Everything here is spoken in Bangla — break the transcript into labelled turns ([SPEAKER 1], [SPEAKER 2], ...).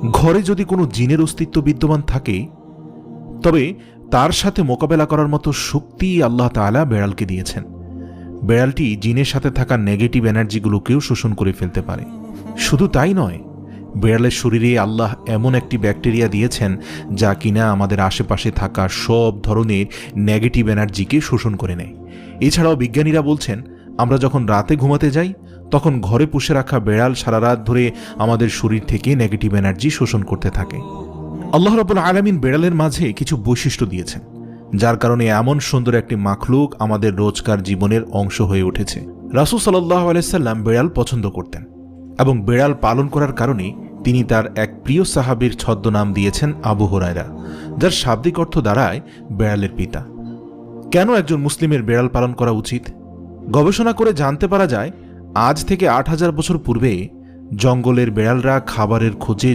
[SPEAKER 1] ঘরে যদি কোনো জিনের অস্তিত্ব বিদ্যমান থাকে তবে তার সাথে মোকাবেলা করার মতো শক্তি আল্লাহ তাআলা বেড়ালকে দিয়েছেন। বেড়ালটি জিনের সাথে থাকা নেগেটিভ এনার্জিগুলোকেও শোষণ করে ফেলতে পারে। শুধু তাই নয়, বেড়ালের শরীরে আল্লাহ এমন একটি ব্যাকটেরিয়া দিয়েছেন যা কিনা আমাদের আশেপাশে থাকা সব ধরনের নেগেটিভ এনার্জিকে শোষণ করে নেয়। এছাড়াও বিজ্ঞানীরা বলছেন, আমরা যখন রাতে ঘুমাতে যাই তখন ঘরে পুষে রাখা বেড়াল সারা রাত ধরে আমাদের শরীর থেকে নেগেটিভ এনার্জি শোষণ করতে থাকে। আল্লাহ রাব্বুল আলামিন বেড়ালের মাঝে কিছু বৈশিষ্ট্য দিয়েছেন, যার কারণে এমন সুন্দর একটি মাখলুক আমাদের রোজকার জীবনের অংশ হয়ে উঠেছে। রাসূল সাল্লাল্লাহু আলাইহি সাল্লাম বেড়াল পছন্দ করতেন এবং বেড়াল পালন করার কারণে তিনি তার এক প্রিয় সাহাবীর ছদ্মনাম দিয়েছেন আবু হুরায়রা, যার শাব্দিক অর্থ দাঁড়ায় বেড়ালের পিতা। কেন একজন মুসলিমের বেড়াল পালন করা উচিত? গবেষণা করে জানতে পারা যায়, আজ থেকে ৮,০০০ বছর পূর্বে জঙ্গলের বেড়ালরা খাবারের খোঁজে